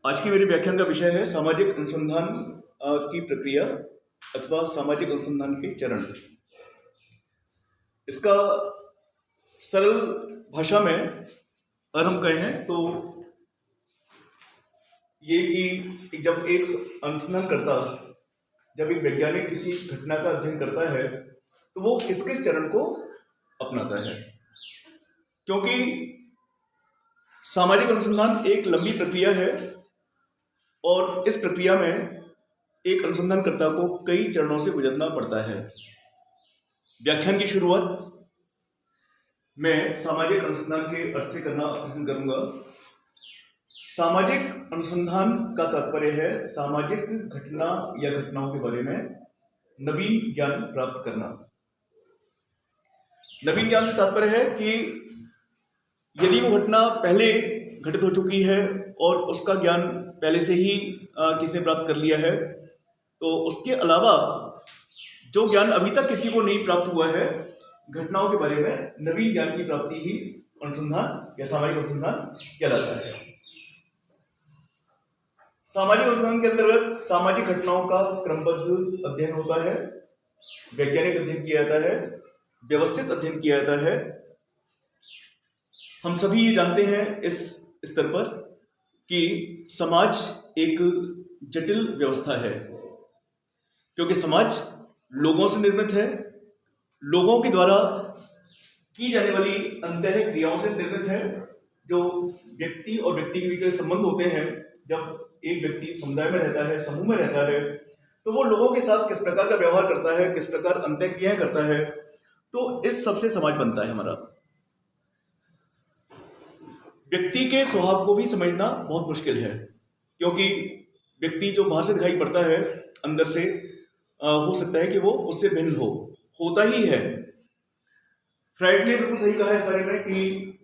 आज की मेरे व्याख्यान का विषय है सामाजिक अनुसंधान की प्रक्रिया अथवा सामाजिक अनुसंधान के चरण। इसका सरल भाषा में अगर हम कहें तो ये कि जब एक अनुसंधानकर्ता, जब एक वैज्ञानिक किसी घटना का अध्ययन करता है तो वो किस किस चरण को अपनाता है, क्योंकि सामाजिक अनुसंधान एक लंबी प्रक्रिया है और इस प्रक्रिया में एक अनुसंधानकर्ता को कई चरणों से गुजरना पड़ता है। व्याख्यान की शुरुआत मैं सामाजिक अनुसंधान के अर्थ से करना पसंद करूंगा। सामाजिक अनुसंधान का तात्पर्य है सामाजिक घटना या घटनाओं के बारे में नवीन ज्ञान प्राप्त करना। नवीन ज्ञान से तात्पर्य है कि यदि वो घटना पहले घटित हो चुकी है और उसका ज्ञान पहले से ही किसने प्राप्त कर लिया है, तो उसके अलावा जो ज्ञान अभी तक किसी को नहीं प्राप्त हुआ है घटनाओं के बारे में, नवीन ज्ञान की प्राप्ति ही अनुसंधान या सामाजिक अनुसंधान कहलाता है। सामाजिक अनुसंधान के अंतर्गत सामाजिक घटनाओं का क्रमबद्ध अध्ययन होता है, वैज्ञानिक अध्ययन किया जाता है, व्यवस्थित अध्ययन किया जाता है। हम सभी ये जानते हैं इस स्तर पर कि समाज एक जटिल व्यवस्था है, क्योंकि समाज लोगों से निर्मित है, लोगों के द्वारा की जाने वाली अंतः क्रियाओं से निर्मित है। जो व्यक्ति और व्यक्ति के बीच संबंध होते हैं, जब एक व्यक्ति समुदाय में रहता है, समूह में रहता है, तो वो लोगों के साथ किस प्रकार का व्यवहार करता है, किस प्रकार अंतः क्रियाएं करता है, तो इस सबसे समाज बनता है हमारा। व्यक्ति के स्वभाव को भी समझना बहुत मुश्किल है, क्योंकि व्यक्ति जो बाहर से दिखाई पड़ता है, अंदर से हो सकता है कि वो उससे भिन्न होता ही है। फ्राइड ने बिल्कुल सही कहा इस बारे में कि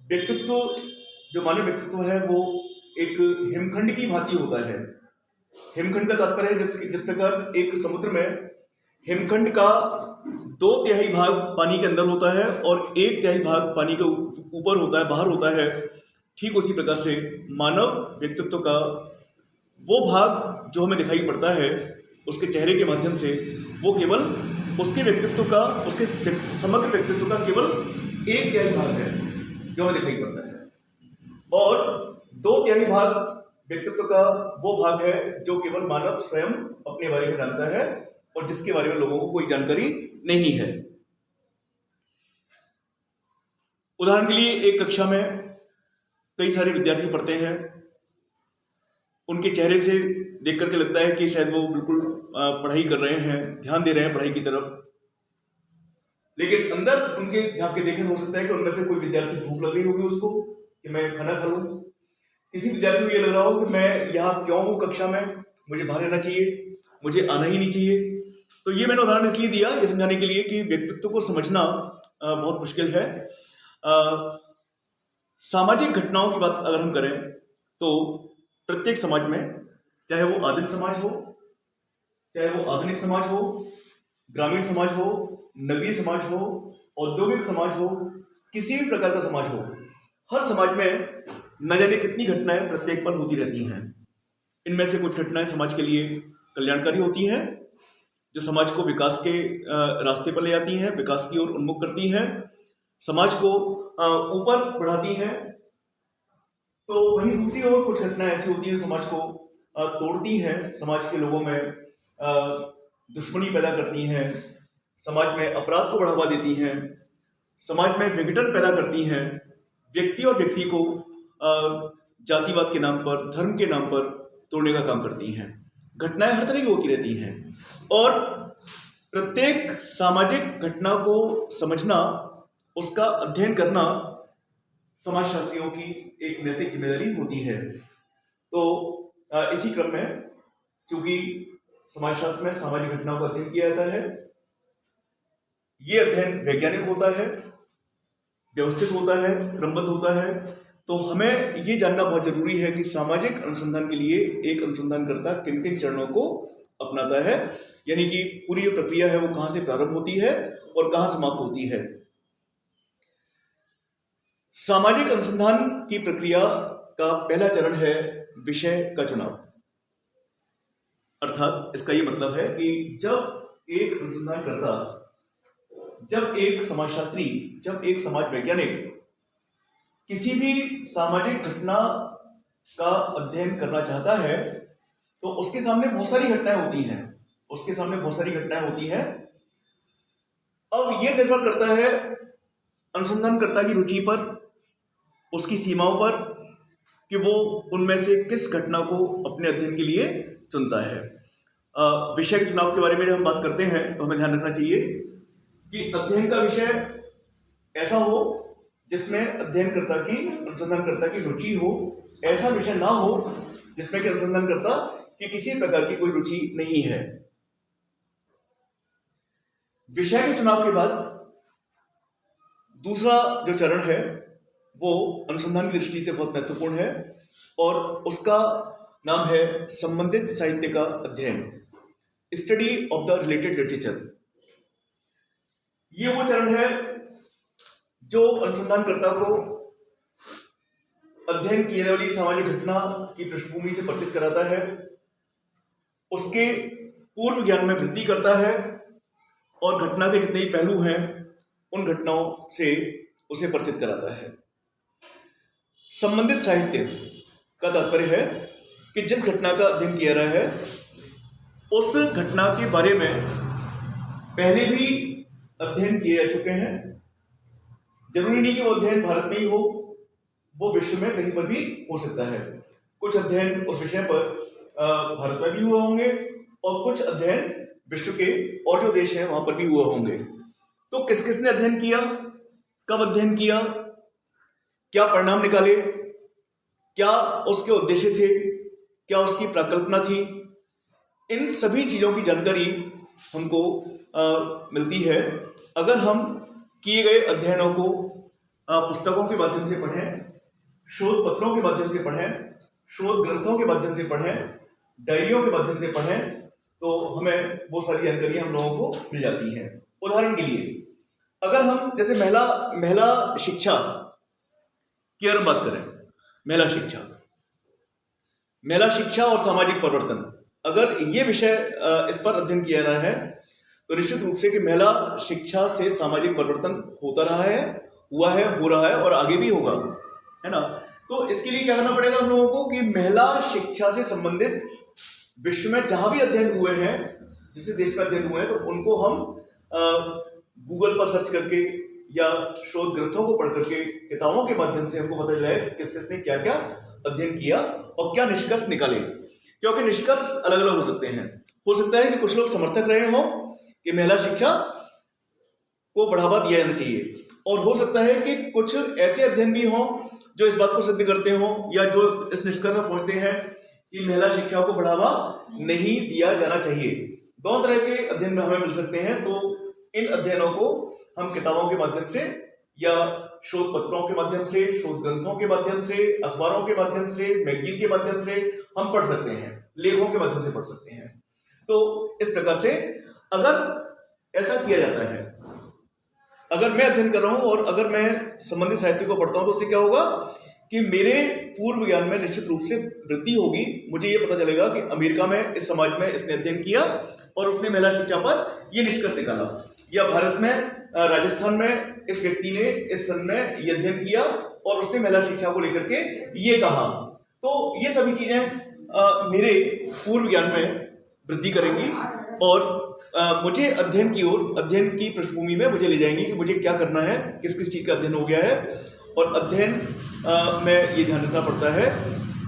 व्यक्तित्व, जो मानव व्यक्तित्व है, वो एक हिमखंड की भांति होता है। हिमखंड का तात्पर्य है जिस प्रकार एक समुद्र में हिमखंड का 2/3 भाग पानी के अंदर होता है और 1/3 भाग पानी के ऊपर होता है, बाहर होता है, ठीक उसी प्रकार से मानव व्यक्तित्व का वो भाग जो हमें दिखाई पड़ता है उसके चेहरे के माध्यम से, वो केवल उसके व्यक्तित्व का, उसके समग्र व्यक्तित्व का केवल 1/3 भाग है जो हमें दिखाई पड़ता है, और 2/3 भाग व्यक्तित्व का वो भाग है जो केवल मानव स्वयं अपने बारे में जानता है और जिसके बारे में लोगों को कोई जानकारी नहीं है। उदाहरण के लिए एक कक्षा में कई सारे विद्यार्थी पढ़ते हैं, उनके चेहरे से देख करके लगता है कि शायद वो बिल्कुल पढ़ाई कर रहे हैं, ध्यान दे रहे हैं पढ़ाई की तरफ, लेकिन अंदर उनके झांक के देखें हो सकता है कि उनमें से कोई विद्यार्थी भूख लग रही होगी उसको कि मैं खाना खा लूं। किसी विद्यार्थी को ये लग रहा हो कि मैं यहाँ क्यों हूँ कक्षा में, मुझे बाहर रहना चाहिए, मुझे आना ही नहीं चाहिए। तो ये मैंने उदाहरण इसलिए दिया ये समझाने के लिए कि व्यक्तित्व को समझना बहुत मुश्किल है। सामाजिक घटनाओं की बात अगर हम करें तो प्रत्येक समाज में, चाहे वो आदिम समाज हो, चाहे वो आधुनिक समाज हो, ग्रामीण समाज हो, नगरीय समाज हो, औद्योगिक समाज हो, किसी भी प्रकार का समाज हो, हर समाज में न जाने कितनी घटनाएं प्रत्येक पर होती रहती हैं। इनमें से कुछ घटनाएं समाज के लिए कल्याणकारी होती हैं, जो समाज को विकास के रास्ते पर ले जाती हैं, विकास की ओर उन्मुख करती हैं, समाज को ऊपर बढ़ाती हैं। तो वहीं दूसरी ओर कुछ घटनाएं ऐसी होती हैं समाज को तोड़ती हैं, समाज के लोगों में दुश्मनी पैदा करती हैं, समाज में अपराध को बढ़ावा देती हैं, समाज में विघटन पैदा करती हैं, व्यक्ति और व्यक्ति को जातिवाद के नाम पर, धर्म के नाम पर तोड़ने का काम करती हैं। घटनाएं हर तरह की होती रहती हैं और प्रत्येक सामाजिक घटना को समझना, उसका अध्ययन करना समाजशास्त्रियों की एक नैतिक जिम्मेदारी होती है। तो इसी क्रम में, क्योंकि समाजशास्त्र में सामाजिक घटनाओं का अध्ययन किया जाता है, ये अध्ययन वैज्ञानिक होता है, व्यवस्थित होता है, क्रमबद्ध होता है, तो हमें ये जानना बहुत जरूरी है कि सामाजिक अनुसंधान के लिए एक अनुसंधानकर्ता किन किन चरणों को अपनाता है, यानी कि पूरी जो प्रक्रिया है वो कहाँ से प्रारंभ होती है और कहाँ समाप्त होती है। सामाजिक अनुसंधान की प्रक्रिया का पहला चरण है विषय का चुनाव। अर्थात इसका ये मतलब है कि जब एक अनुसंधानकर्ता, जब एक समाजशास्त्री, जब एक समाज वैज्ञानिक किसी भी सामाजिक घटना का अध्ययन करना चाहता है तो उसके सामने बहुत सारी घटनाएं होती हैं, उसके सामने बहुत सारी घटनाएं होती हैं। अब यह निर्भर करता है अनुसंधानकर्ता की रुचि पर, उसकी सीमाओं पर, कि वो उनमें से किस घटना को अपने अध्ययन के लिए चुनता है। विषय के चुनाव के बारे में जब हम बात करते हैं तो हमें ध्यान रखना चाहिए कि अध्ययन का विषय ऐसा हो जिसमें अध्ययनकर्ता की, अनुसंधानकर्ता की रुचि हो। ऐसा विषय ना हो जिसमें कि अनुसंधानकर्ता की किसी प्रकार की कोई रुचि नहीं है। विषय के चुनाव के बाद दूसरा जो चरण है वो अनुसंधान की दृष्टि से बहुत महत्वपूर्ण है और उसका नाम है संबंधित साहित्य का अध्ययन, study of the related literature. ये वो चरण है जो अनुसंधानकर्ता को अध्ययन की जाने वाली सामाजिक घटना की पृष्ठभूमि से परिचित कराता है, उसके पूर्व ज्ञान में वृद्धि करता है और घटना के जितने ही पहलू हैं उन घटनाओं से उसे परिचित कराता है। संबंधित साहित्य का तात्पर्य है कि जिस घटना का अध्ययन किया रहा है उस घटना के बारे में पहले भी अध्ययन किए जा चुके हैं। जरूरी नहीं कि वो अध्ययन भारत में ही हो, वो विश्व में कहीं पर भी हो सकता है। कुछ अध्ययन उस विषय पर भारत में भी हुए होंगे और कुछ अध्ययन विश्व के और जो देश हैं वहां पर भी हुए होंगे। तो किस किसने अध्ययन किया, कब अध्ययन किया, क्या परिणाम निकाले, क्या उसके उद्देश्य थे, क्या उसकी प्रकल्पना थी, इन सभी चीजों की जानकारी हमको मिलती है अगर हम किए गए अध्ययनों को पुस्तकों के माध्यम से पढ़ें, शोध पत्रों के माध्यम से पढ़ें, शोध ग्रंथों के माध्यम से पढ़ें, डायरियों के माध्यम से पढ़ें, तो हमें वो सारी जानकारी हम लोगों को मिल जाती हैं। उदाहरण के लिए अगर हम जैसे महिला शिक्षा की अगर बात करें, महिला शिक्षा और सामाजिक परिवर्तन, अगर ये विषय इस पर अध्ययन किया रहा है तो निश्चित रूप से कि महिला शिक्षा से सामाजिक परिवर्तन होता रहा है, हुआ है, हो रहा है और आगे भी होगा, है ना। तो इसके लिए क्या करना पड़ेगा हम लोगों को कि महिला शिक्षा से संबंधित विश्व में जहां भी अध्ययन हुए हैं, जिस देश में अध्ययन हुए हैं, तो उनको हम गूगल पर सर्च करके या शोध ग्रंथों को पढ़ करके, किताबों के माध्यम से हमको पता चला है किस किसने क्या क्या अध्ययन किया और क्या निष्कर्ष निकाले। क्योंकि निष्कर्ष अलग अलग हो सकते हैं। हो सकता है कि कुछ लोग समर्थक रहे हों कि महिला शिक्षा को बढ़ावा दिया जाना चाहिए, और हो सकता है कि कुछ ऐसे अध्ययन भी हों जो इस बात को सिद्ध करते हों या जो इस निष्कर्ष में पहुंचते हैं कि महिला शिक्षा को बढ़ावा नहीं दिया जाना चाहिए। दो तरह के अध्ययन हमें मिल सकते हैं। तो इन अध्ययनों को हम किताबों के माध्यम से या शोध पत्रों के माध्यम से, शोध ग्रंथों के माध्यम से, अखबारों के माध्यम से, मैगजीन के माध्यम से हम पढ़ सकते हैं, लेखों के माध्यम से पढ़ सकते हैं। तो इस प्रकार से अगर ऐसा किया जाता है, अगर मैं अध्ययन कर रहा हूं और अगर मैं संबंधित साहित्य को पढ़ता हूं तो उससे क्या होगा कि मेरे पूर्व ज्ञान में निश्चित रूप से वृद्धि होगी। मुझे ये पता चलेगा कि अमेरिका में इस समाज में इसने अध्ययन किया और उसने महिला शिक्षा पर ये निष्कर्ष निकाला, या भारत में राजस्थान में इस व्यक्ति ने इस सन में ये अध्ययन किया और उसने महिला शिक्षा को लेकर के ये कहा। तो ये सभी चीजें मेरे पूर्व ज्ञान में वृद्धि करेंगी और मुझे अध्ययन की ओर, अध्ययन की पृष्ठभूमि में मुझे ले जाएंगी कि मुझे क्या करना है, किस किस चीज का अध्ययन हो गया है। और अध्ययन में ये ध्यान रखना पड़ता है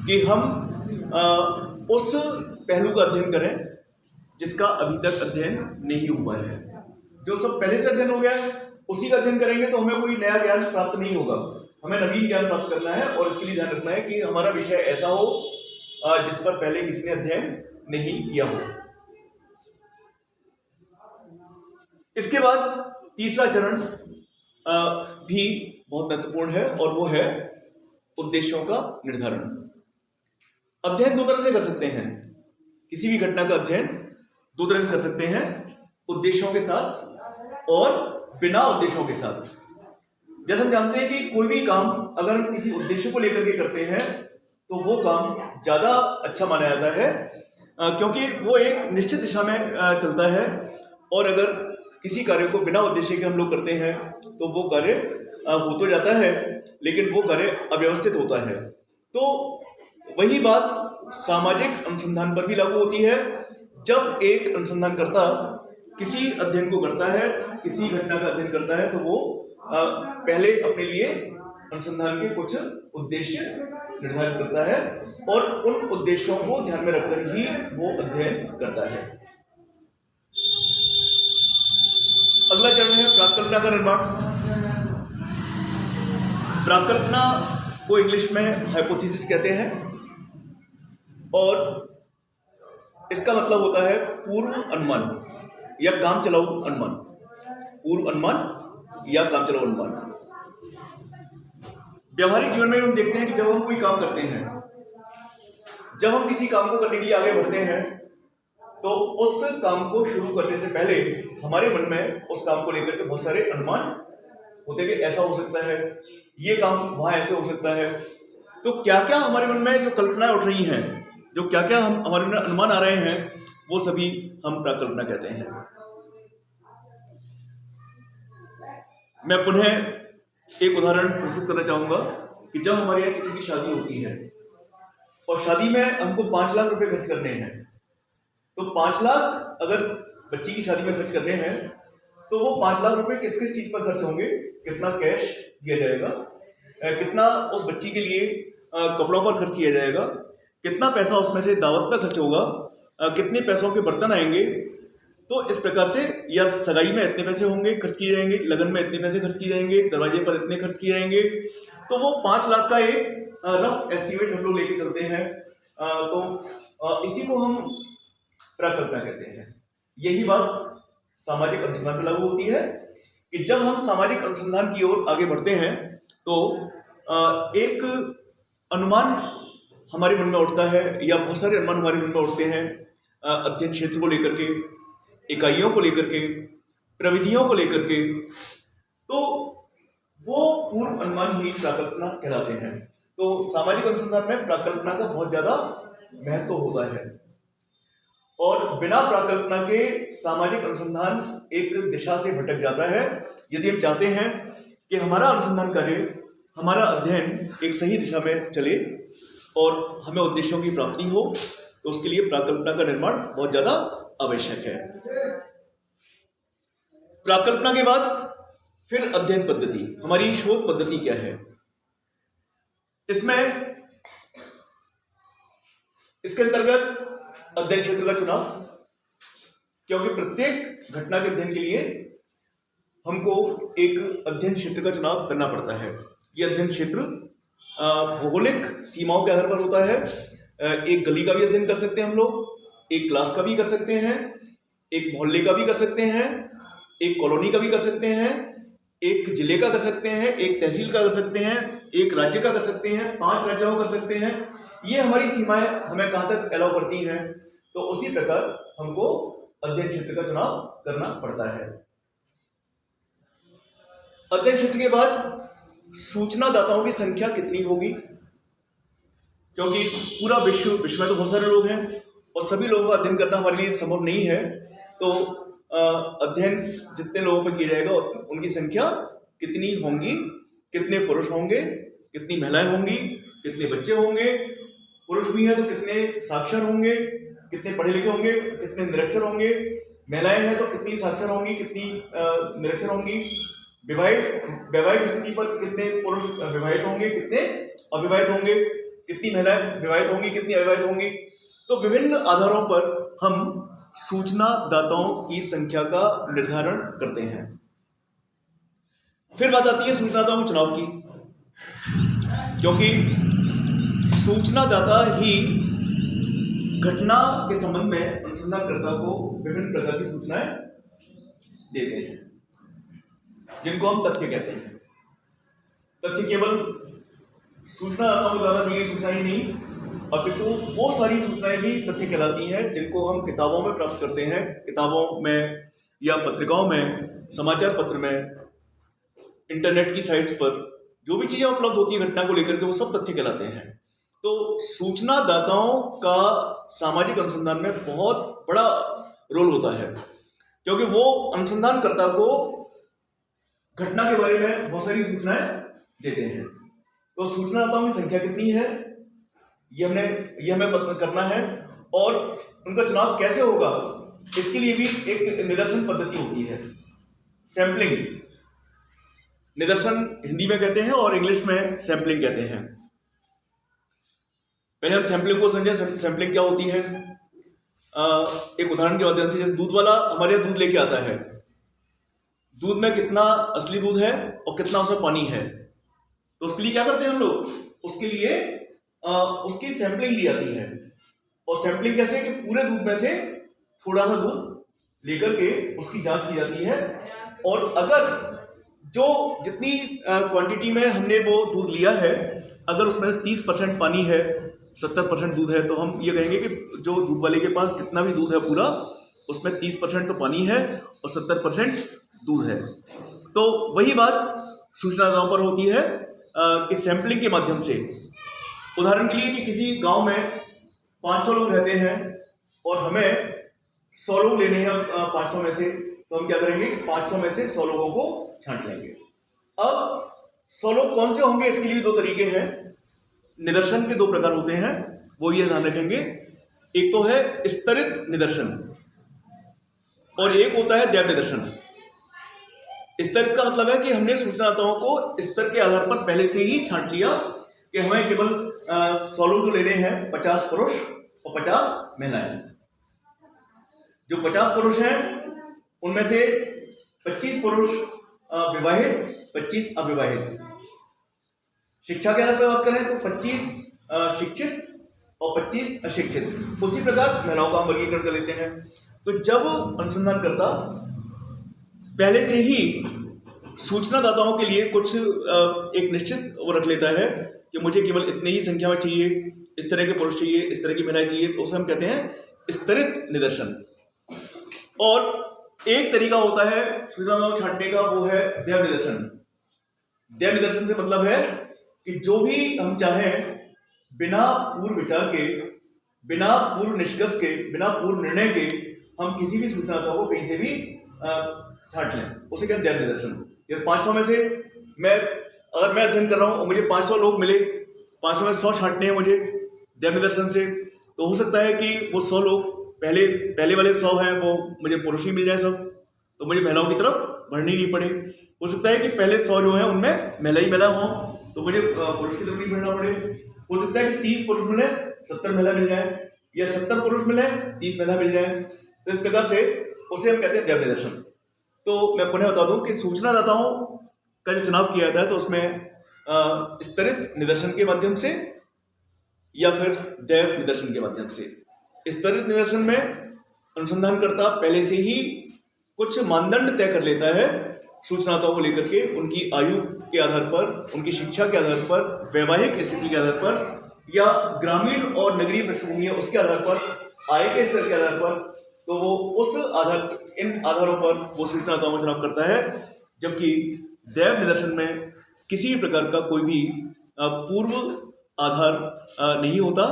कि हम उस पहलू का अध्ययन करें जिसका अभी तक अध्ययन नहीं हुआ है। जो सब पहले से अध्ययन हो गया है उसी का अध्ययन करेंगे तो हमें कोई नया ज्ञान प्राप्त नहीं होगा। हमें नवीन ज्ञान प्राप्त करना है और इसके लिए ध्यान रखना है कि हमारा विषय ऐसा हो जिस पर पहले किसी ने अध्ययन नहीं किया हो। इसके बाद तीसरा चरण भी बहुत महत्वपूर्ण है और वो है उद्देश्यों का निर्धारण। अध्ययन दो तरह से कर सकते हैं। किसी भी घटना का अध्ययन दो तरह से कर सकते हैं, उद्देश्यों के साथ और बिना उद्देश्यों के साथ। जैसे हम जानते हैं कि कोई भी काम अगर हम किसी उद्देश्य को लेकर के करते हैं तो वो काम ज़्यादा अच्छा माना जाता है, क्योंकि वो एक निश्चित दिशा में चलता है। और अगर किसी कार्य को बिना उद्देश्य के हम लोग करते हैं तो वो कार्य हो तो जाता है, लेकिन वो कार्य अव्यवस्थित होता है। तो वही बात सामाजिक अनुसंधान पर भी लागू होती है। जब एक अनुसंधानकर्ता किसी अध्ययन को करता है, किसी घटना का अध्ययन करता है, तो वो पहले अपने लिए अनुसंधान के कुछ उद्देश्य निर्धारित करता है और उन उद्देश्यों को ध्यान में रखकर ही वो अध्ययन करता है। अगला चरण है प्राकल्पना का निर्माण। प्राकल्पना को इंग्लिश में हाइपोथेसिस कहते हैं और इसका मतलब होता है पूर्व अनुमान या काम चलाऊ अनुमान। पूर्व अनुमान या काम चलाऊ अनुमान। व्यवहारिक जीवन में हम देखते हैं कि जब हम कोई काम करते हैं, जब हम किसी काम को करने के लिए आगे बढ़ते हैं, तो उस काम को शुरू करने से पहले हमारे मन में उस काम को लेकर के बहुत सारे अनुमान होते हैं कि ऐसा हो सकता है, ये काम वहां ऐसे हो सकता है। तो क्या क्या हमारे मन में जो कल्पनाएं उठ रही हैं, जो क्या क्या हम हमारे मन में अनुमान आ रहे हैं, वो सभी हम प्राकल्पना कहते हैं। मैं पुनः एक उदाहरण प्रस्तुत करना चाहूंगा कि जब हमारे यहाँ किसी की शादी होती है और शादी में हमको 5 लाख रुपए खर्च करने हैं, तो 5 लाख अगर बच्ची की शादी में खर्च करने हैं, तो वो 5 लाख रुपए किस किस चीज पर खर्च होंगे, कितना कैश दिया जाएगा, कितना उस बच्ची के लिए कपड़ों पर खर्च किया जाएगा, कितना पैसा उसमें से दावत पर खर्च होगा, कितने पैसों के बर्तन आएंगे। तो इस प्रकार से, या सगाई में इतने पैसे होंगे खर्च किए जाएंगे, लगन में इतने पैसे खर्च किए जाएंगे, दरवाजे पर इतने खर्च किए जाएंगे। तो वो 5 लाख का एक रफ एस्टिमेट हम लोग लेके चलते हैं। तो इसी को हम प्राकल्पना कहते हैं। यही बात सामाजिक अनुसंधान पर लागू होती है कि जब हम सामाजिक अनुसंधान की ओर आगे बढ़ते हैं तो एक अनुमान हमारे मन में उठता है, या बहुत सारे अनुमान हमारे मन में उठते हैं अध्ययन क्षेत्र को लेकर के, इकाइयों को लेकर के, प्रविधियों को लेकर के। तो वो पूर्व अनुमान ही प्राकल्पना कहलाते हैं। तो सामाजिक अनुसंधान में प्राकल्पना का बहुत ज्यादा महत्व होता है और बिना प्राकल्पना के सामाजिक अनुसंधान एक दिशा से भटक जाता है। यदि हम चाहते हैं कि हमारा अनुसंधान कार्य, हमारा अध्ययन एक सही दिशा में चले और हमें उद्देश्यों की प्राप्ति हो, तो उसके लिए प्राकल्पना का निर्माण बहुत ज्यादा आवश्यक है। प्राकल्पना के बाद फिर अध्ययन पद्धति, हमारी शोध पद्धति क्या है। इसके अंतर्गत अध्ययन क्षेत्र का चुनाव, क्योंकि प्रत्येक घटना के अध्ययन के लिए हमको एक अध्ययन क्षेत्र का चुनाव करना पड़ता है। यह अध्ययन क्षेत्र भौगोलिक सीमाओं के आधार पर होता है। एक गली का भी अध्ययन कर सकते हैं हम लोग, एक क्लास का भी कर सकते हैं, एक मोहल्ले का भी कर सकते हैं, एक कॉलोनी का भी कर सकते हैं, एक जिले का कर सकते हैं, एक तहसील का कर सकते हैं, एक राज्य का कर सकते हैं, 5 राज्यों का कर सकते हैं। ये हमारी सीमाएं हमें कहां तक अलाउ करती हैं। तो उसी प्रकार हमको अध्ययन क्षेत्र का चुनाव करना पड़ता है। अध्ययन क्षेत्र के बाद सूचनादाताओं की संख्या कितनी होगी, क्योंकि पूरा विश्व में तो बहुत सारे लोग हैं और सभी लोगों का अध्ययन करना हमारे लिए संभव नहीं है। तो अध्ययन जितने लोगों पर किया जाएगा उनकी संख्या कितनी होंगी, कितने पुरुष होंगे, कितनी महिलाएं होंगी, कितने बच्चे होंगे, पुरुष भी हैं तो कितने साक्षर होंगे, कितने पढ़े लिखे होंगे, कितने निरक्षर होंगे, महिलाएं हैं तो कितनी साक्षर होंगी, कितनी निरक्षर होंगी, वैवाहिक स्थिति पर कितने पुरुष विवाहित होंगे, कितने अविवाहित होंगे, कितनी महिलाएं विवाहित होंगी, कितनी अविवाहित होंगी। तो विभिन्न आधारों पर हम सूचनादाताओं की संख्या का निर्धारण करते हैं। फिर बात आती है सूचनादाताओं के चुनाव की, क्योंकि सूचनादाता ही घटना के संबंध में अनुसंधानकर्ता को विभिन्न प्रकार की सूचनाएं देते हैं, जिनको हम तथ्य कहते हैं। तथ्य केवल सूचनादाताओं द्वारा दी गई सूचनाएं नहीं, अपितु वो सारी सूचनाएं भी तथ्य कहलाती हैं जिनको हम किताबों में प्राप्त करते हैं, किताबों में या पत्रिकाओं में, समाचार पत्र में, इंटरनेट की साइट्स पर जो भी चीजें उपलब्ध होती है घटना को लेकर के, वो सब तथ्य कहलाते हैं। तो सूचनादाताओं का सामाजिक अनुसंधान में बहुत बड़ा रोल होता है, क्योंकि वो अनुसंधानकर्ता को घटना के बारे में बहुत सारी सूचनाएं देते हैं। तो सूचनादाताओं की संख्या कितनी है ये हमें पता करना है, और उनका चुनाव कैसे होगा इसके लिए भी एक निदर्शन पद्धति होती है, सैंपलिंग। निदर्शन हिंदी में कहते हैं और इंग्लिश में सैंपलिंग कहते हैं। पहले हम सैंपलिंग को समझे। सैंपलिंग क्या होती है? एक उदाहरण के माध्यम से, जैसे दूध वाला हमारे यहाँ दूध लेके आता है, दूध में कितना असली दूध है और कितना उसमें पानी है, तो उसके लिए क्या करते हैं हम लोग? उसके लिए उसकी सैंपलिंग ली जाती है। और सैंपलिंग कैसे? कि पूरे दूध में से थोड़ा सा दूध लेकर के उसकी जांच की जाती है, और अगर जो जितनी क्वांटिटी में हमने वो दूध लिया है, अगर उसमें 30% पानी है, 70% दूध है, तो हम ये कहेंगे कि जो दूध वाले के पास जितना भी दूध है पूरा, उसमें 30% तो पानी है और 70% दूध है। तो वही बात सूचनादाताओं पर होती है कि सैंपलिंग के माध्यम से, उदाहरण के लिए कि किसी गांव में 500 लोग रहते हैं और हमें 100 लोग लेने हैं 500 में से, तो हम क्या करेंगे कि 500 में से 100 लोगों को छांट लेंगे। अब 100 लोग कौन से होंगे, इसके लिए भी 2 तरीके हैं। निदर्शन के 2 प्रकार होते हैं, वो ये ध्यान रखेंगे। एक तो है स्तरित निदर्शन और एक होता है दैव निदर्शन। स्तरित का मतलब है कि हमने सूचनादाताओं को स्तर के आधार पर पहले से ही छांट लिया कि हमें केवल 100 लोग लेने हैं, 50 पुरुष और 50 महिलाएं। जो 50 पुरुष हैं उनमें से 25 पुरुष विवाहित, 25 अविवाहित। शिक्षा के आधार पर बात करें तो 25 शिक्षित और 25 अशिक्षित। उसी प्रकार महिलाओं का हम वर्गीकरण कर लेते हैं। तो जब अनुसंधानकर्ता पहले से ही सूचनादाताओं के लिए कुछ एक निश्चित वो रख लेता है कि मुझे केवल इतनी ही संख्या में चाहिए, इस तरह के पुरुष चाहिए, इस तरह की महिलाएं चाहिए, तो उसे हम कहते हैं स्तरित निदर्शन। और एक तरीका होता है सूचनादाताओं छांटने का, वो है दैव निदर्शन। दैव निदर्शन से मतलब है कि जो भी हम चाहें, बिना पूर्व विचार के, बिना पूर्व निष्कर्ष के, बिना पूर्व निर्णय के हम किसी भी सूचनादाता को कहीं से भी छांट लें, उसे कहते हैं दैव निदर्शन। जैसे 500 में से अगर मैं अध्ययन कर रहा हूं और मुझे 500 लोग मिले, 500 में 100 छांटने हैं मुझे दैव निदर्शन से, तो हो सकता है कि वो 100 लोग पहले वाले 100 हैं वो मुझे पुरुष ही मिल जाए सब, तो मुझे महिलाओं की तरफ बढ़नी नहीं पड़े। हो सकता है कि पहले 100 जो है उनमें महिला हों, तो मुझे पुरुष की तरफ नहीं बढ़ना पड़े। हो सकता है कि 30 पुरुष मिले, 70 महिला मिल जाए, या 70 पुरुष मिले, 30 महिला मिल जाए। तो इस प्रकार से उसे हम कहते हैं दैव निदर्शन। तो मैं पुनः बता दूं कि सूचनादाताओं का जो चुनाव किया जाता है तो उसमें स्तरित निदर्शन के माध्यम से या फिर दैव निदर्शन के माध्यम से। स्तरित निदर्शन में अनुसंधानकर्ता पहले से ही कुछ मानदंड तय कर लेता है सूचनादाताओं को लेकर के, उनकी आयु के आधार पर, उनकी शिक्षा के आधार पर, वैवाहिक स्थिति के आधार पर, या ग्रामीण और नगरीय पृष्ठभूमि है उसके आधार पर, आय के स्तर के आधार पर। तो वो इन आधारों पर वो सूचनादाताओं का चुनाव करता है। जबकि दैव निदर्शन में किसी भी प्रकार का कोई भी पूर्व आधार नहीं होता,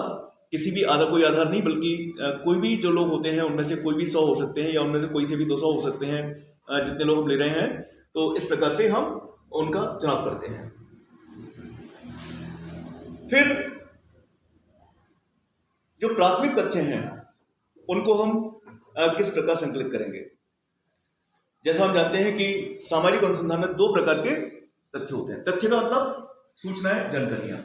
कोई आधार नहीं, बल्कि कोई भी जो लोग होते हैं उनमें से कोई भी 100 हो सकते हैं, या उनमें से कोई से भी 200 हो सकते हैं, जितने लोग हम ले रहे हैं। तो इस प्रकार से हम उनका चुनाव करते हैं। फिर जो प्राथमिक तथ्य हैं उनको हम किस प्रकार संकलित करेंगे? जैसा हम जानते हैं कि सामाजिक अनुसंधान में 2 प्रकार के तथ्य होते हैं। तथ्य का मतलब सूचनाएं, जानकारियां।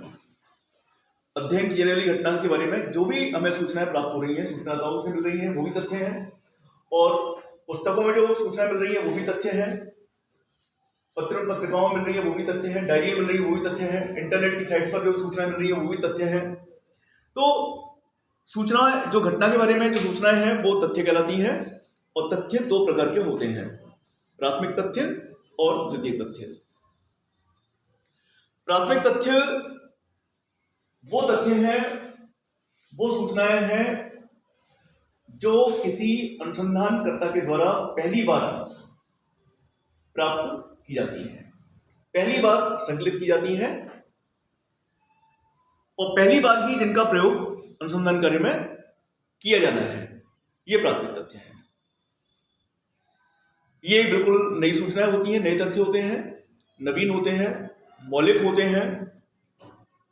अध्ययन की जाने वाली घटना के बारे में जो भी हमें सूचनाएं प्राप्त हो रही हैं, सूचनादाताओं से मिल रही हैं, वो भी तथ्य हैं। और पुस्तकों में जो सूचनाएं मिल रही है वो भी तथ्य हैं। पत्रिकाओं में मिल रही है वो भी तथ्य हैं। डायरी मिल रही है वो भी तथ्य हैं। इंटरनेट की साइट्स पर जो सूचनाएं मिल रही है वो भी तथ्य हैं। तो सूचनाएं, जो घटना के बारे में जो सूचनाएं हैं वो तथ्य कहलाती हैं। और तथ्य 2 प्रकार के होते हैं, प्राथमिक तथ्य और द्वितीयक तथ्य। प्राथमिक तथ्य वो तथ्य हैं, वो सूचनाएं हैं जो किसी अनुसंधानकर्ता के द्वारा पहली बार प्राप्त की जाती हैं, पहली बार संकलित की जाती हैं, और पहली बार ही जिनका प्रयोग अनुसंधान कार्य में किया जाना है, ये प्राथमिक तथ्य है। ये बिल्कुल नई सूचनाएं होती हैं, नए तथ्य होते हैं, नवीन होते हैं, मौलिक होते हैं।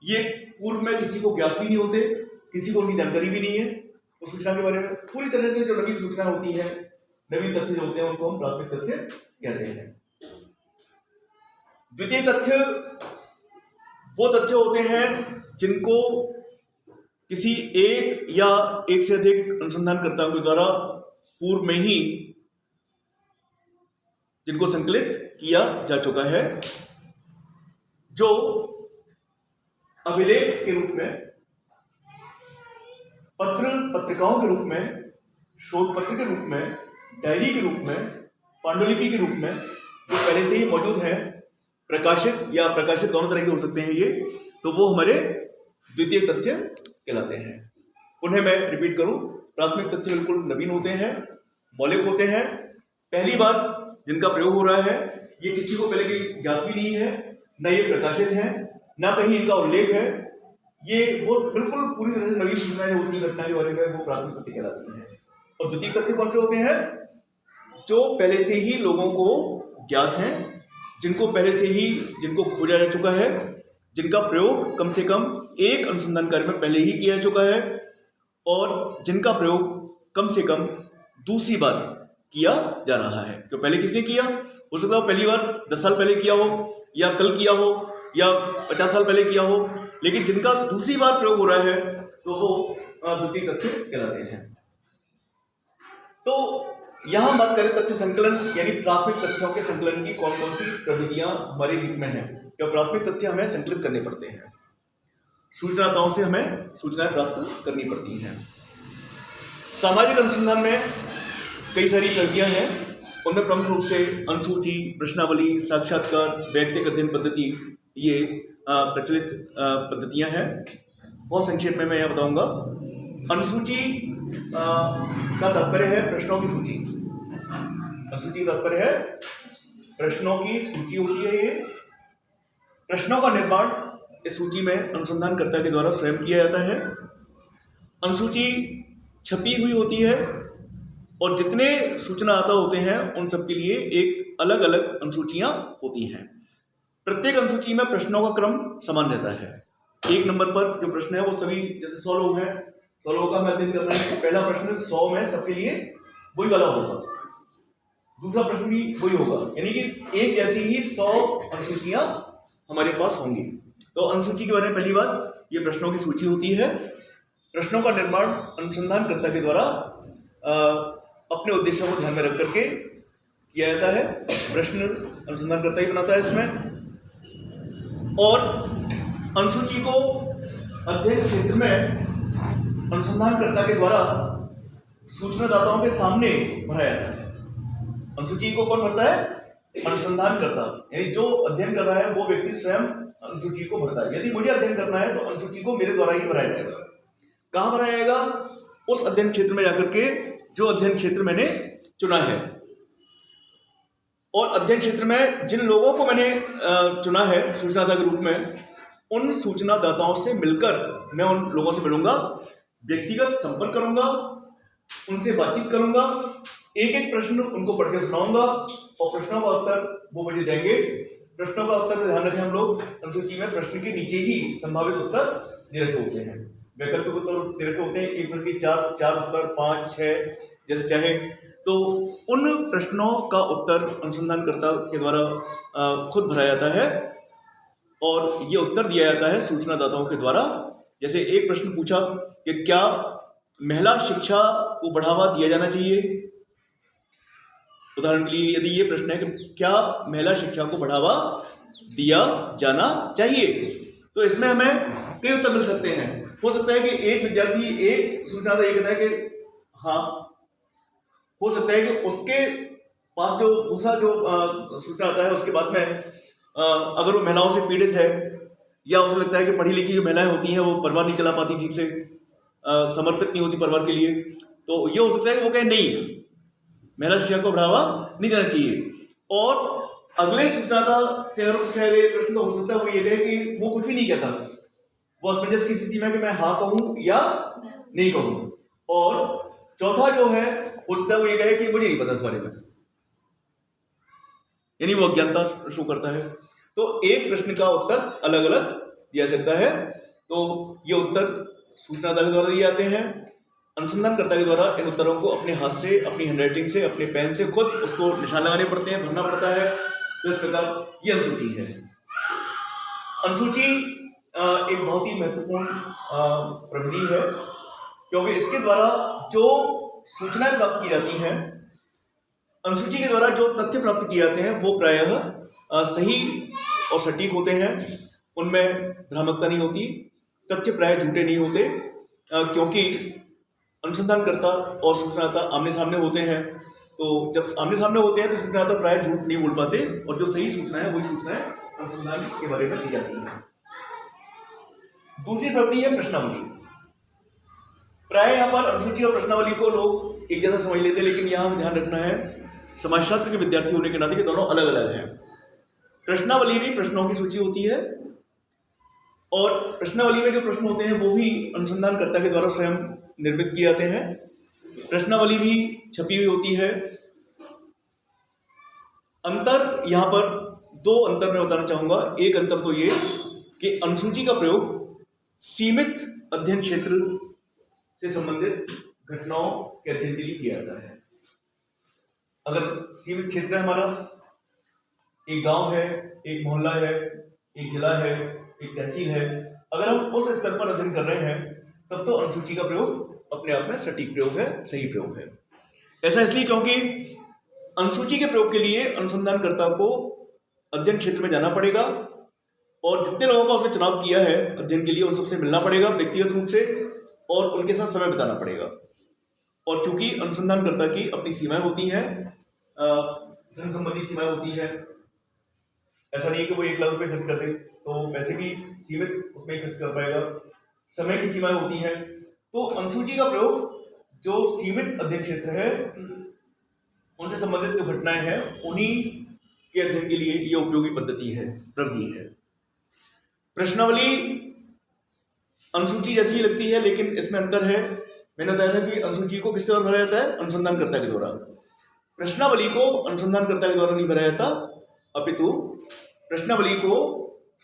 ये पूर्व में किसी को ज्ञात भी नहीं होते, किसी को उनकी जानकारी भी नहीं है उस सूचना के बारे में। पूरी तरह से जो नवीन सूचना होती है, नवीन तथ्य जो होते हैं, उनको हम प्राथमिक तथ्य कहते हैं। द्वितीय तथ्य वो तथ्य होते हैं जिनको किसी एक या एक से अधिक अनुसंधानकर्ताओं के द्वारा पूर्व में ही जिनको संकलित किया जा चुका है, जो अभिलेख के रूप में, पत्रिकाओं के रूप में, शोध पत्र के रूप में, डायरी के रूप में, पांडुलिपि के रूप में जो पहले से ही मौजूद है, प्रकाशित या प्रकाशित दोनों तरह के हो सकते हैं ये, तो वो हमारे द्वितीय तथ्य कहलाते हैं। उन्हें मैं रिपीट करूं, प्राथमिक तथ्य बिल्कुल नवीन होते हैं, मौलिक होते हैं, पहली बार जिनका प्रयोग हो रहा है, ये किसी को पहले की ज्ञात भी नहीं है, न ये प्रकाशित है, ना कहीं इनका उल्लेख है। ये वो बिल्कुल पूरी तरह से नवीन सूचनाएं होती है घटना के बारे में, वो प्राथमिक तथ्य कहलाती हैं। और द्वितीय तथ्य कौन से होते हैं? जो पहले से ही लोगों को ज्ञात हैं, जिनको पहले से ही जिनको खोजा जा चुका है, जिनका प्रयोग कम से कम एक अनुसंधान कार्य में पहले ही किया जा चुका है, और जिनका प्रयोग कम से कम दूसरी बार किया जा रहा है। तो पहले किसने किया? हो सकता है पहली बार 10 साल पहले किया हो, या कल किया हो, या 50 साल पहले किया हो, लेकिन जिनका दूसरी बार प्रयोग हो रहा है तो वो द्वितीय तथ्य कहलाते हैं। तो यहां बात करें तथ्य संकलन यानी प्राथमिक तथ्यों के संकलन की कौन कौन सी प्रविधियां हमारे हित में हैं, या प्राथमिक तथ्य हमें संकलित करने पड़ते हैं, सूचनादाताओं से हमें सूचनाएं प्राप्त करनी पड़ती हैं। सामाजिक अनुसंधान में कई सारी प्रविधियां हैं, उनमें प्रमुख रूप से अनुसूची, प्रश्नावली, साक्षात्कार, वैयक्तिक अध्ययन पद्धति, ये प्रचलित पद्धतियां हैं। बहुत संक्षेप में मैं यह बताऊंगा। अनुसूची का तात्पर्य है प्रश्नों की सूची। अनुसूची का तात्पर्य है प्रश्नों की सूची होती है। ये प्रश्नों का निर्माण इस सूची में अनुसंधानकर्ता के द्वारा स्वयं किया जाता है। अनुसूची छपी हुई होती है, और जितने सूचनादाता होते हैं उन सब के लिए एक अलग अलग अनुसूचियां होती हैं। प्रत्येक अनुसूची में प्रश्नों का क्रम समान रहता है। 1 नंबर पर जो प्रश्न है वो सभी, जैसे 100 लोग हैं, 100 लोगों का हमें अध्ययन करना है, तो पहला प्रश्न 100 में सबके लिए वही वाला होगा, दूसरा प्रश्न भी वही होगा, यानी कि एक जैसी ही 100 अनुसूचियां हमारे पास होंगी। तो अनुसूची के बारे में पहली बात, ये प्रश्नों की सूची होती है। प्रश्नों का निर्माण अनुसंधानकर्ता के द्वारा अपने उद्देश्यों को ध्यान में रख करके किया जाता है। प्रश्न अनुसंधानकर्ता ही बनाता है इसमें, और अनुसूची को अध्ययन क्षेत्र में अनुसंधानकर्ता के द्वारा सूचनादाताओं के सामने भरा जाता है। अनुसूची को कौन भरता है? अनुसंधानकर्ता, यानी जो अध्ययन कर रहा है वो व्यक्ति स्वयं अनुसूची को भरता है। यदि मुझे अध्ययन करना है तो अनुसूची को मेरे द्वारा ही भराया जाएगा। कहाँ भराया जाएगा? उस अध्ययन क्षेत्र में जाकर के जो अध्ययन क्षेत्र मैंने चुना है, और अध्ययन क्षेत्र में जिन लोगों को मैंने चुना है सूचनादाता के रूप में, उन सूचनादाताओं से मिलकर मैं उन लोगों से मिलूंगा, व्यक्तिगत संपर्क करूंगा, उनसे बातचीत करूंगा, एक एक प्रश्न उनको पढ़ के सुनाऊंगा, और प्रश्नों का उत्तर वो मुझे देंगे। प्रश्नों का उत्तर ध्यान रखें हम लोग, अनुसूची में प्रश्न के नीचे ही संभावित उत्तर दे रखे होते हैं, वैकल्पिक उत्तर दे रखे होते हैं। एक प्रश्न की 4 उत्तर, 5, 6 जैसे चाहे। तो उन प्रश्नों का उत्तर अनुसंधानकर्ता के द्वारा खुद भरा जाता है, और ये उत्तर दिया जाता है सूचनादाताओं के द्वारा। जैसे एक प्रश्न पूछा कि क्या महिला शिक्षा को बढ़ावा दिया जाना चाहिए। उदाहरण के लिए यदि ये प्रश्न है कि क्या महिला शिक्षा को बढ़ावा दिया जाना चाहिए, तो इसमें हमें कई उत्तर मिल सकते हैं। हो सकता है कि एक विद्यार्थी, एक सूचनादाता ये कहता है कि हाँ, हो सकता है कि उसके पास जो दूसरा जो सूचना आता है उसके बाद में अगर वो महिलाओं से पीड़ित है, या उसे लगता है कि पढ़ी लिखी जो महिलाएं होती हैं वो परिवार नहीं चला पाती ठीक से, समर्पित नहीं होती परिवार के लिए, तो ये हो सकता है कि वो कहे नहीं, महिला शिक्षा को बढ़ावा नहीं देना चाहिए। और अगले सूचनादाता से अगर पूछा गया प्रश्न तो हो सकता है वो ये कहे कि वो कुछ भी नहीं कहता, वो असमंजस की स्थिति में कि मैं हाँ कहूं या नहीं कहूं। और चौथा जो है हो सकता है वो ये कहे कि मुझे नहीं पता इस बारे में, यानी वो अज्ञानता शो करता है। तो एक प्रश्न का उत्तर अलग अलग दिया सकता है। तो ये उत्तर सूचनादाता के द्वारा दिए जाते हैं। अनुसंधानकर्ता के द्वारा इन उत्तरों को अपने हाथ से, अपनी हैंडराइटिंग से, अपने पेन से खुद उसको निशान लगाने पड़ते हैं, भरना पड़ता है। तो इस प्रकार ये अनुसूची है। अनुसूची एक बहुत ही महत्वपूर्ण प्रविधि है, क्योंकि इसके द्वारा जो सूचनाएं प्राप्त की जाती हैं, अनुसूची के द्वारा जो तथ्य प्राप्त किए जाते हैं वो प्रायः सही और सटीक होते हैं। उनमें भ्रामकता नहीं होती, तथ्य प्रायः झूठे नहीं होते, क्योंकि अनुसंधानकर्ता और सूचनादाता आमने सामने होते हैं। तो जब आमने सामने होते हैं तो सूचनादाता प्रायः झूठ नहीं बोल पाते, और जो सही सूचना है वही सूचनाएं अनुसंधान के बारे में दी जाती हैं। दूसरी प्रवृत्ति है प्रश्नावली। प्राय यहाँ पर अनुसूची और प्रश्नावली को लोग एक जैसा समझ लेते हैं, लेकिन यहाँ हमें ध्यान रखना है समाजशास्त्र के विद्यार्थी होने के नाते कि दोनों अलग अलग हैं। प्रश्नावली भी प्रश्नों की सूची होती है, और प्रश्नावली में जो प्रश्न होते हैं वो भी अनुसंधानकर्ता के द्वारा स्वयं निर्मित किए जाते हैं। प्रश्नावली भी छपी हुई होती है। अंतर यहाँ पर दो अंतर मैं बताना चाहूंगा। एक अंतर तो ये कि अनुसूची का प्रयोग सीमित अध्ययन क्षेत्र से संबंधित घटनाओं के अध्ययन के लिए किया जाता है। अगर सीमित क्षेत्र है हमारा, एक गांव है, एक मोहल्ला है, एक जिला है, एक तहसील है, अगर हम उस स्तर पर अध्ययन कर रहे हैं तब तो अनुसूची का प्रयोग अपने आप में सटीक प्रयोग है, सही प्रयोग है। ऐसा इसलिए क्योंकि अनुसूची के प्रयोग के लिए अनुसंधानकर्ता को अध्ययन क्षेत्र में जाना पड़ेगा, और जितने लोगों का उसने चुनाव किया है अध्ययन के लिए उन सबसे मिलना पड़ेगा व्यक्तिगत रूप से, और उनके साथ समय बिताना पड़ेगा। और चूंकि अनुसंधानकर्ता की अपनी सीमाएं होती हैं, धन संबंधी सीमाएं होती हैं, ऐसा नहीं है कि वो 1 लाख रुपए खर्च कर दे तो पैसे भी सीमित उसमें ही खर्च कर पाएगा, समय की सीमाएं होती हैं। तो अनुसूची का प्रयोग जो सीमित अध्ययन क्षेत्र है उनसे संबंधित जो घटनाएं हैं उन्हीं के अध्ययन के लिए ये उपयोगी पद्धति है, प्रविधि है। प्रश्नावली अनुसूची जैसी ही लगती है, लेकिन इसमें अंतर है। मैंने बताया था कि अनुसूची को किसके द्वारा भरा जाता है? अनुसंधानकर्ता के द्वारा। प्रश्नावली को अनुसंधानकर्ता के द्वारा नहीं भरा जाता, अपितु प्रश्नावली को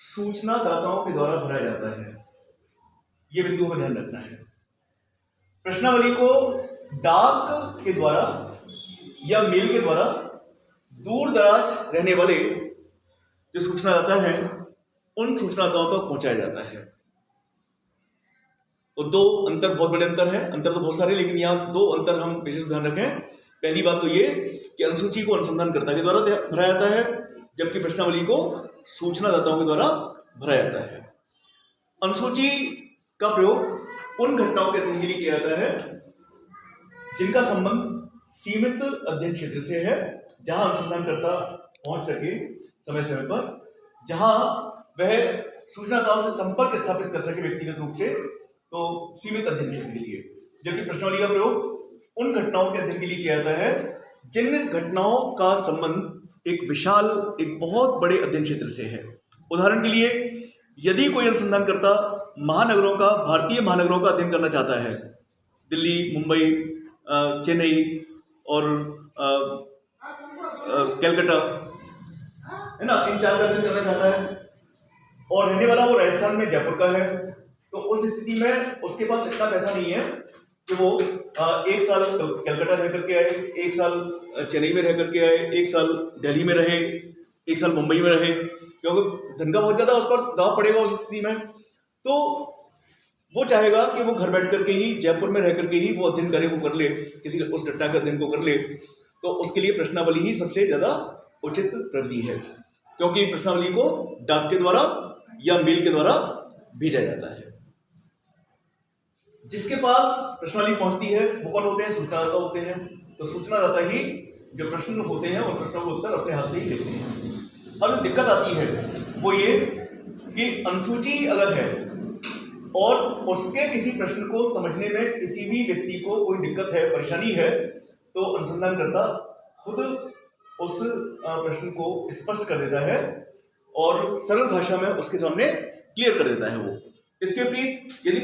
सूचनादाताओं के द्वारा भरा जाता है। ये बिंदु का ध्यान रखना है। प्रश्नावली को डाक के द्वारा या मेल के द्वारा दूर दराज रहने वाले जो सूचनादाता हैं उन सूचनादाताओं तक पहुंचाया जाता है। तो दो अंतर, बहुत बड़े अंतर है। अंतर तो बहुत सारे, लेकिन यहाँ दो अंतर हम विशेष ध्यान रखें। पहली बात तो ये कि अनुसूची को अनुसंधानकर्ता के द्वारा भरा जाता है, जबकि प्रश्नावली को सूचनादाताओं के द्वारा भरा जाता है। अनुसूची का प्रयोग उन घटनाओं के अध्ययन के लिए किया जाता है जिनका संबंध सीमित अध्ययन क्षेत्र से है, जहां अनुसंधानकर्ता पहुंच सके समय समय पर, जहां वह सूचनादाताओं से संपर्क स्थापित कर सके व्यक्तिगत रूप से, तो सीमित अध्ययन क्षेत्र के लिए। जबकि प्रश्नावली का प्रयोग उन घटनाओं के अध्ययन के लिए किया जाता है जिन घटनाओं का संबंध एक विशाल, एक बहुत बड़े अध्ययन क्षेत्र से है। उदाहरण के लिए, यदि कोई अनुसंधानकर्ता महानगरों का, भारतीय महानगरों का अध्ययन करना चाहता है, दिल्ली, मुंबई, चेन्नई और कलकत्ता, है ना, इन 4 का अध्ययन करना चाहता है, और रहने वाला वो राजस्थान में जयपुर का है, तो उस स्थिति में उसके पास इतना पैसा नहीं है कि वो 1 साल कलकत्ता रह करके आए, 1 साल चेन्नई में रह करके आए, 1 साल दिल्ली में रहे, 1 साल मुंबई में रहे, क्योंकि धन का बहुत ज्यादा उस पर दबाव पड़ेगा उस स्थिति में। तो वो चाहेगा कि वो घर बैठ करके ही, जयपुर में रह करके ही वो अध्ययन करे, वो कर ले, किसी उस घटना के अध्ययन को कर ले। तो उसके लिए प्रश्नावली ही सबसे ज्यादा उचित प्रविधि है, क्योंकि प्रश्नावली को डाक के द्वारा या मेल के द्वारा भेजा जाता है। जिसके पास प्रश्नावली पहुंचती है वो कौन होते हैं? सूचनादाता होते हैं। तो सूचनादाता ही जो प्रश्न होते हैं उन प्रश्नों का उत्तर अपने हाथ से ही लिखते हैं। अब दिक्कत आती है वो ये कि अनुसूची अगर है और उसके किसी प्रश्न को समझने में किसी भी व्यक्ति को कोई दिक्कत है, परेशानी है, तो अनुसंधानकर्ता खुद उस प्रश्न को स्पष्ट कर देता है और सरल भाषा में उसके सामने क्लियर कर देता है वो। इसके विपरीत यदि